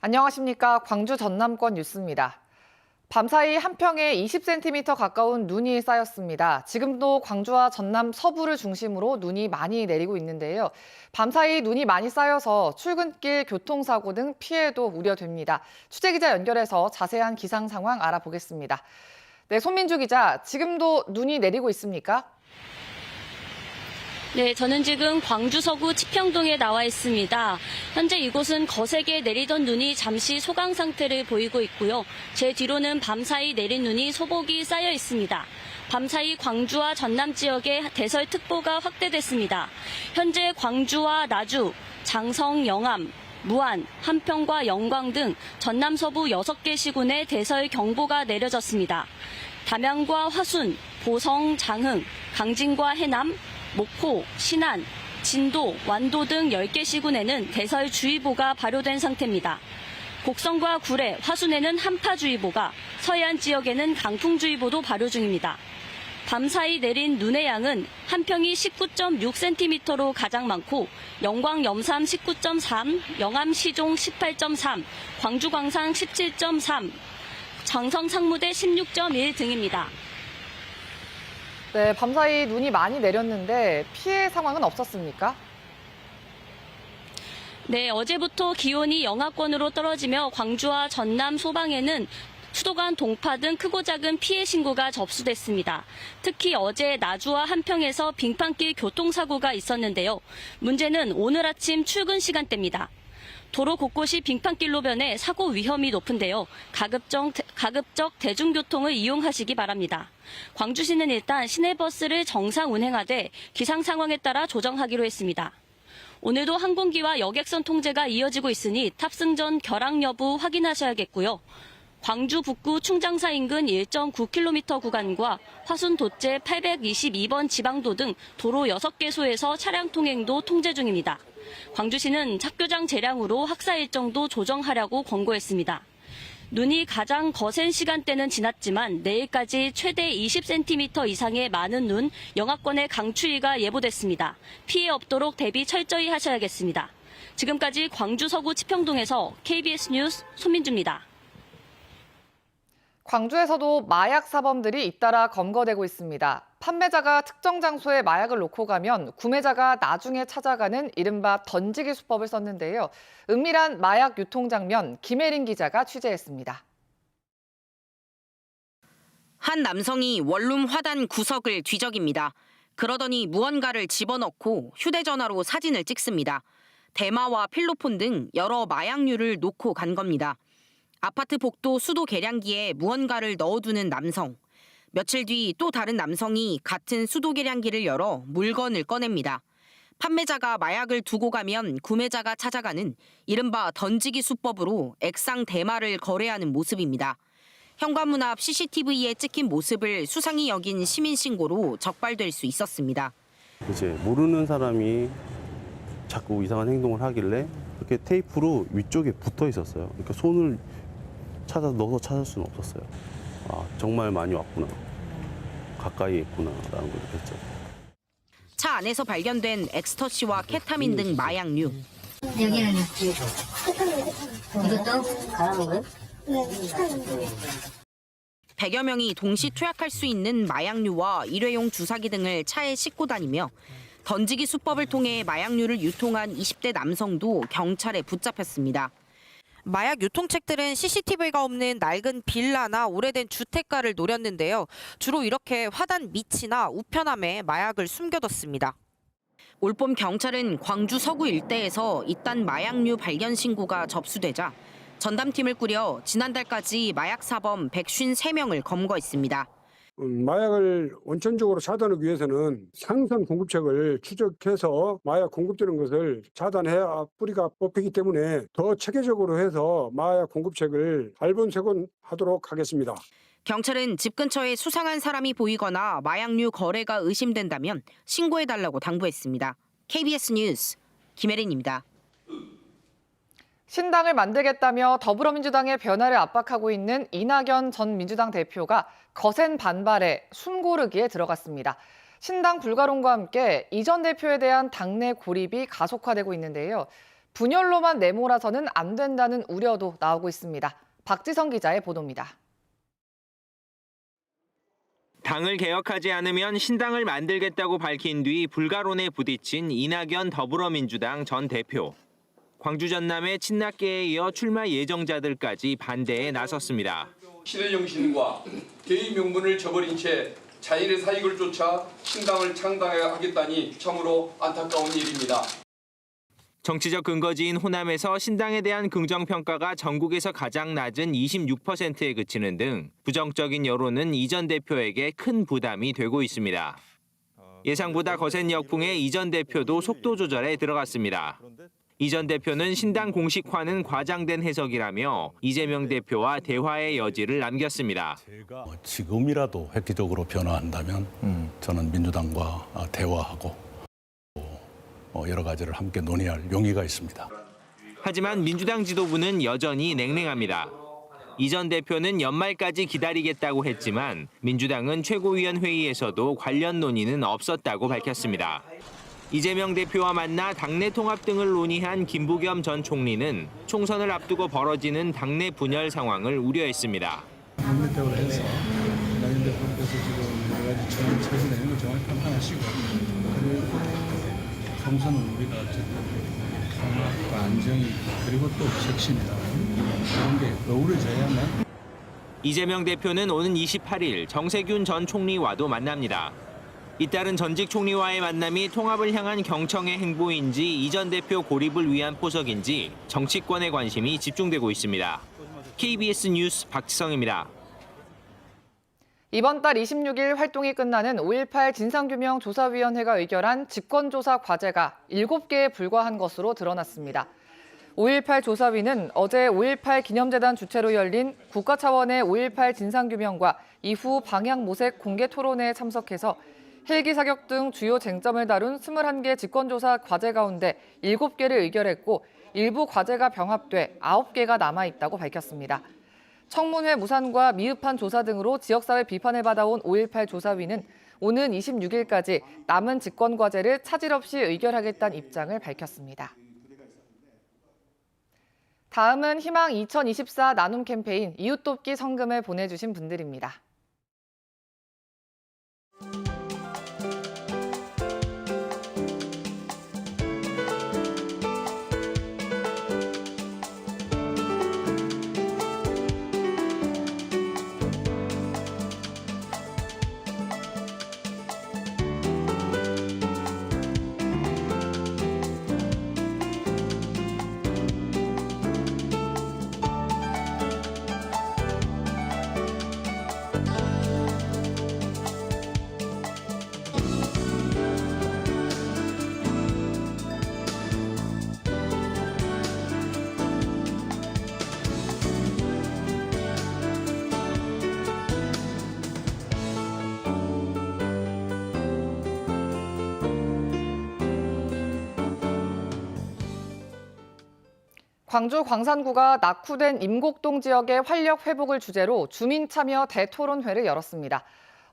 안녕하십니까. 광주 전남권 뉴스입니다. 밤사이 한평에 20cm 가까운 눈이 쌓였습니다. 지금도 광주와 전남 서부를 중심으로 눈이 많이 내리고 있는데요. 밤사이 눈이 많이 쌓여서 출근길 교통사고 등 피해도 우려됩니다. 취재기자 연결해서 자세한 기상 상황 알아보겠습니다. 네, 손민주 기자, 지금도 눈이 내리고 있습니까? 네, 저는 지금 광주 서구 치평동에 나와 있습니다. 현재 이곳은 거세게 내리던 눈이 잠시 소강 상태를 보이고 있고요. 제 뒤로는 밤사이 내린 눈이 소복이 쌓여 있습니다. 밤사이 광주와 전남 지역에 대설특보가 확대됐습니다. 현재 광주와 나주, 장성, 영암, 무안, 한평과 영광 등 전남 서부 6개 시군에 대설경보가 내려졌습니다. 담양과 화순, 보성, 장흥, 강진과 해남, 목포, 신안, 진도, 완도 등 10개 시군에는 대설주의보가 발효된 상태입니다. 곡성과 구례, 화순에는 한파주의보가, 서해안 지역에는 강풍주의보도 발효 중입니다. 밤사이 내린 눈의 양은 한평이 19.6cm로 가장 많고 영광 염산 19.3, 영암 시종 18.3, 광주 광산 17.3, 장성 상무대 16.1 등입니다. 네, 밤사이 눈이 많이 내렸는데 피해 상황은 없었습니까? 네, 어제부터 기온이 영하권으로 떨어지며 광주와 전남 소방에는 수도 간 동파 등 크고 작은 피해 신고가 접수됐습니다. 특히 어제 나주와 한평에서 빙판길 교통사고가 있었는데요. 문제는 오늘 아침 출근 시간대입니다. 도로 곳곳이 빙판길로 변해 사고 위험이 높은데요. 가급적 대중교통을 이용하시기 바랍니다. 광주시는 일단 시내버스를 정상 운행하되 기상 상황에 따라 조정하기로 했습니다. 오늘도 항공기와 여객선 통제가 이어지고 있으니 탑승 전 결항 여부 확인하셔야겠고요. 광주 북구 충장사 인근 1.9km 구간과 화순 도제 822번 지방도 등 도로 6개소에서 차량 통행도 통제 중입니다. 광주시는 착교장 재량으로 학사 일정도 조정하라고 권고했습니다. 눈이 가장 거센 시간대는 지났지만 내일까지 최대 20cm 이상의 많은 눈, 영하권의 강추위가 예보됐습니다. 피해 없도록 대비 철저히 하셔야겠습니다. 지금까지 광주 서구 치평동에서 KBS 뉴스 손민주입니다. 광주에서도 마약 사범들이 잇따라 검거되고 있습니다. 판매자가 특정 장소에 마약을 놓고 가면 구매자가 나중에 찾아가는 이른바 던지기 수법을 썼는데요. 은밀한 마약 유통 장면 김혜린 기자가 취재했습니다. 한 남성이 원룸 화단 구석을 뒤적입니다. 그러더니 무언가를 집어넣고 휴대전화로 사진을 찍습니다. 대마와 필로폰 등 여러 마약류를 놓고 간 겁니다. 아파트 복도 수도 계량기에 무언가를 넣어두는 남성. 며칠 뒤 또 다른 남성이 같은 수도 계량기를 열어 물건을 꺼냅니다. 판매자가 마약을 두고 가면 구매자가 찾아가는 이른바 던지기 수법으로 액상 대마를 거래하는 모습입니다. 현관문 앞 CCTV에 찍힌 모습을 수상히 여긴 시민 신고로 적발될 수 있었습니다. 이제 모르는 사람이 자꾸 이상한 행동을 하길래 이렇게 테이프로 위쪽에 붙어 있었어요. 그러니까 손을 넣어서 찾을 수는 없었어요. 아, 정말 많이 왔구나. 가까이 있구나라는 걸 느꼈죠. 차 안에서 발견된 엑스터시와 케타민 등 마약류. 여기는 이것도 가라는 100여 명이 동시 투약할 수 있는 마약류와 일회용 주사기 등을 차에 싣고 다니며 던지기 수법을 통해 마약류를 유통한 20대 남성도 경찰에 붙잡혔습니다. 마약 유통책들은 CCTV가 없는 낡은 빌라나 오래된 주택가를 노렸는데요. 주로 이렇게 화단 밑이나 우편함에 마약을 숨겨뒀습니다. 올봄 경찰은 광주 서구 일대에서 이딴 마약류 발견 신고가 접수되자 전담팀을 꾸려 지난달까지 마약 사범 153명을 검거했습니다. 마약을 원천적으로 차단하기 위해서는 상선 공급책을 추적해서 마약 공급되는 것을 차단해야 뿌리가 뽑히기 때문에 더 체계적으로 해서 마약 공급책을 발본색원하도록 하겠습니다. 경찰은 집 근처에 수상한 사람이 보이거나 마약류 거래가 의심된다면 신고해달라고 당부했습니다. KBS 뉴스 김혜린입니다. 신당을 만들겠다며 더불어민주당의 변화를 압박하고 있는 이낙연 전 민주당 대표가 거센 반발에 숨고르기에 들어갔습니다. 신당 불가론과 함께 이 전 대표에 대한 당내 고립이 가속화되고 있는데요. 분열로만 내몰아서는 안 된다는 우려도 나오고 있습니다. 박지성 기자의 보도입니다. 당을 개혁하지 않으면 신당을 만들겠다고 밝힌 뒤 불가론에 부딪힌 이낙연 더불어민주당 전 대표. 광주 전남의 친낙계에 이어 출마 예정자들까지 반대에 나섰습니다. 신의 정신과 개의 명분을 저버린 채 자신의 사익을 쫓아 신당을 창당하겠다니 참으로 안타까운 일입니다. 정치적 근거지인 호남에서 신당에 대한 긍정평가가 전국에서 가장 낮은 26%에 그치는 등 부정적인 여론은 이 전 대표에게 큰 부담이 되고 있습니다. 예상보다 거센 역풍에 이 전 대표도 속도 조절에 들어갔습니다. 이 전 대표는 신당 공식화는 과장된 해석이라며 이재명 대표와 대화의 여지를 남겼습니다. 지금이라도 획기적으로 변화한다면 저는 민주당과 대화하고 여러 가지를 함께 논의할 용의가 있습니다. 하지만 민주당 지도부는 여전히 냉랭합니다. 이 전 대표는 연말까지 기다리겠다고 했지만 민주당은 최고위원회의에서도 관련 논의는 없었다고 밝혔습니다. 이재명 대표와 만나 당내 통합 등을 논의한 김부겸 전 총리는 총선을 앞두고 벌어지는 당내 분열 상황을 우려했습니다. 당내 대화를 해서 이낙연 대표께서 지금 여러 가지 정한 처리 내용을 정확히 판단하시고 그리고 총선은 우리가 어쨌든 평화와 안정이 그리고 또 혁신이다 그런 게 어우러져야만. 이재명 대표는 오는 28일 정세균 전 총리와도 만납니다. 잇따른 전직 총리와의 만남이 통합을 향한 경청의 행보인지 이 전 대표 고립을 위한 포석인지 정치권의 관심이 집중되고 있습니다. KBS 뉴스 박지성입니다. 이번 달 26일 활동이 끝나는 5.18 진상규명조사위원회가 의결한 직권조사 과제가 7개에 불과한 것으로 드러났습니다. 5.18 조사위는 어제 5.18 기념재단 주최로 열린 국가 차원의 5.18 진상규명과 이후 방향 모색 공개 토론회에 참석해서 헬기 사격 등 주요 쟁점을 다룬 21개 직권조사 과제 가운데 7개를 의결했고 일부 과제가 병합돼 9개가 남아있다고 밝혔습니다. 청문회 무산과 미흡한 조사 등으로 지역사회 비판을 받아온 5.18 조사위는 오는 26일까지 남은 직권 과제를 차질 없이 의결하겠다는 입장을 밝혔습니다. 다음은 희망 2024 나눔 캠페인 이웃돕기 성금을 보내주신 분들입니다. 광주 광산구가 낙후된 임곡동 지역의 활력 회복을 주제로 주민 참여 대토론회를 열었습니다.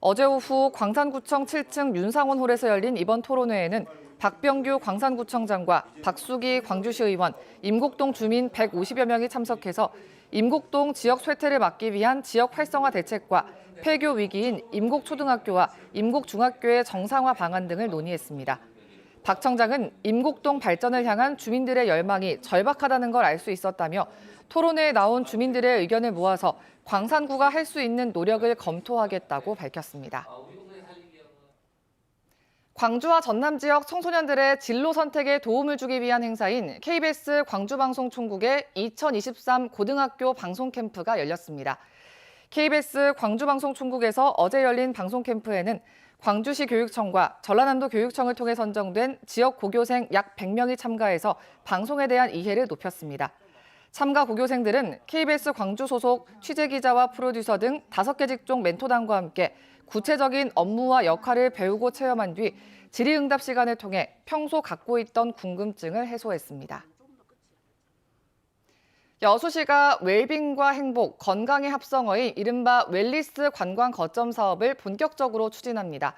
어제 오후 광산구청 7층 윤상원 홀에서 열린 이번 토론회에는 박병규 광산구청장과 박수기 광주시 의원, 임곡동 주민 150여 명이 참석해서 임곡동 지역 쇠퇴를 막기 위한 지역 활성화 대책과 폐교 위기인 임곡초등학교와 임곡중학교의 정상화 방안 등을 논의했습니다. 박 청장은 임곡동 발전을 향한 주민들의 열망이 절박하다는 걸 알 수 있었다며 토론회에 나온 주민들의 의견을 모아서 광산구가 할 수 있는 노력을 검토하겠다고 밝혔습니다. 광주와 전남 지역 청소년들의 진로 선택에 도움을 주기 위한 행사인 KBS 광주방송총국의 2023 고등학교 방송 캠프가 열렸습니다. KBS 광주방송총국에서 어제 열린 방송 캠프에는 광주시 교육청과 전라남도 교육청을 통해 선정된 지역 고교생 약 100명이 참가해서 방송에 대한 이해를 높였습니다. 참가 고교생들은 KBS 광주 소속 취재기자와 프로듀서 등 5개 직종 멘토단과 함께 구체적인 업무와 역할을 배우고 체험한 뒤 질의응답 시간을 통해 평소 갖고 있던 궁금증을 해소했습니다. 여수시가 웰빙과 행복, 건강의 합성어인 이른바 웰리스 관광 거점 사업을 본격적으로 추진합니다.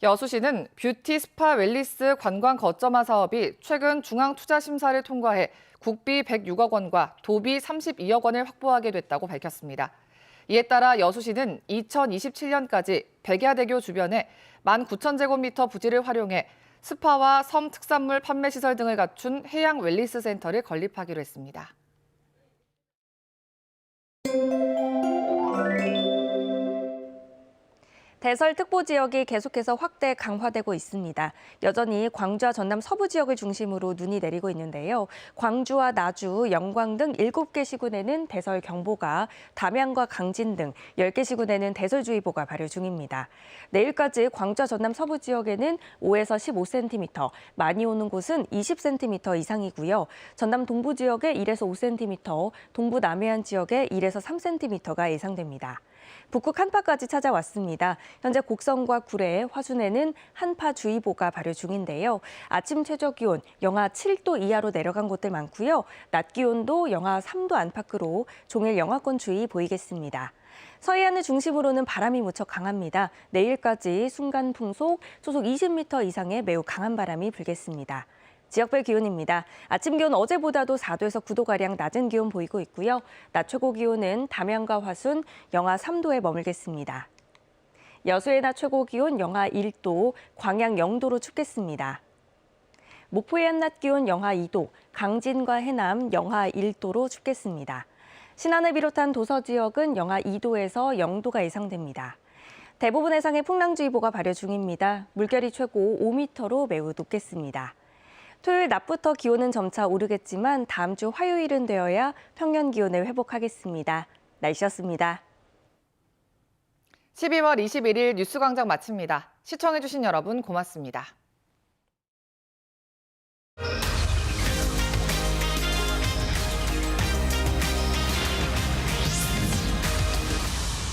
여수시는 뷰티 스파 웰리스 관광 거점화 사업이 최근 중앙투자심사를 통과해 국비 106억 원과 도비 32억 원을 확보하게 됐다고 밝혔습니다. 이에 따라 여수시는 2027년까지 백야대교 주변에 19,000제곱미터 부지를 활용해 스파와 섬 특산물 판매 시설 등을 갖춘 해양 웰리스 센터를 건립하기로 했습니다. 대설 특보 지역이 계속해서 확대 강화되고 있습니다. 여전히 광주와 전남 서부 지역을 중심으로 눈이 내리고 있는데요. 광주와 나주, 영광 등 7개 시군에는 대설 경보가, 담양과 강진 등 10개 시군에는 대설주의보가 발효 중입니다. 내일까지 광주와 전남 서부 지역에는 5에서 15cm, 많이 오는 곳은 20cm 이상이고요. 전남 동부 지역에 1에서 5cm, 동부 남해안 지역에 1에서 3cm가 예상됩니다. 북극 한파까지 찾아왔습니다. 현재 곡성과 구례, 화순에는 한파주의보가 발효 중인데요. 아침 최저 기온 영하 7도 이하로 내려간 곳들 많고요. 낮 기온도 영하 3도 안팎으로 종일 영하권주의 보이겠습니다. 서해안을 중심으로는 바람이 무척 강합니다. 내일까지 순간 풍속, 초속 20m 이상의 매우 강한 바람이 불겠습니다. 지역별 기온입니다. 아침 기온 어제보다도 4도에서 9도가량 낮은 기온 보이고 있고요. 낮 최고 기온은 담양과 화순 영하 3도에 머물겠습니다. 여수의 낮 최고 기온 영하 1도, 광양 0도로 춥겠습니다. 목포의 한낮 기온 영하 2도, 강진과 해남 영하 1도로 춥겠습니다. 신안을 비롯한 도서 지역은 영하 2도에서 0도가 예상됩니다. 대부분 해상에 풍랑주의보가 발효 중입니다. 물결이 최고 5m로 매우 높겠습니다. 토요일 낮부터 기온은 점차 오르겠지만 다음 주 화요일은 되어야 평년 기온을 회복하겠습니다. 날씨였습니다. 12월 21일 뉴스광장 마칩니다. 시청해주신 여러분 고맙습니다.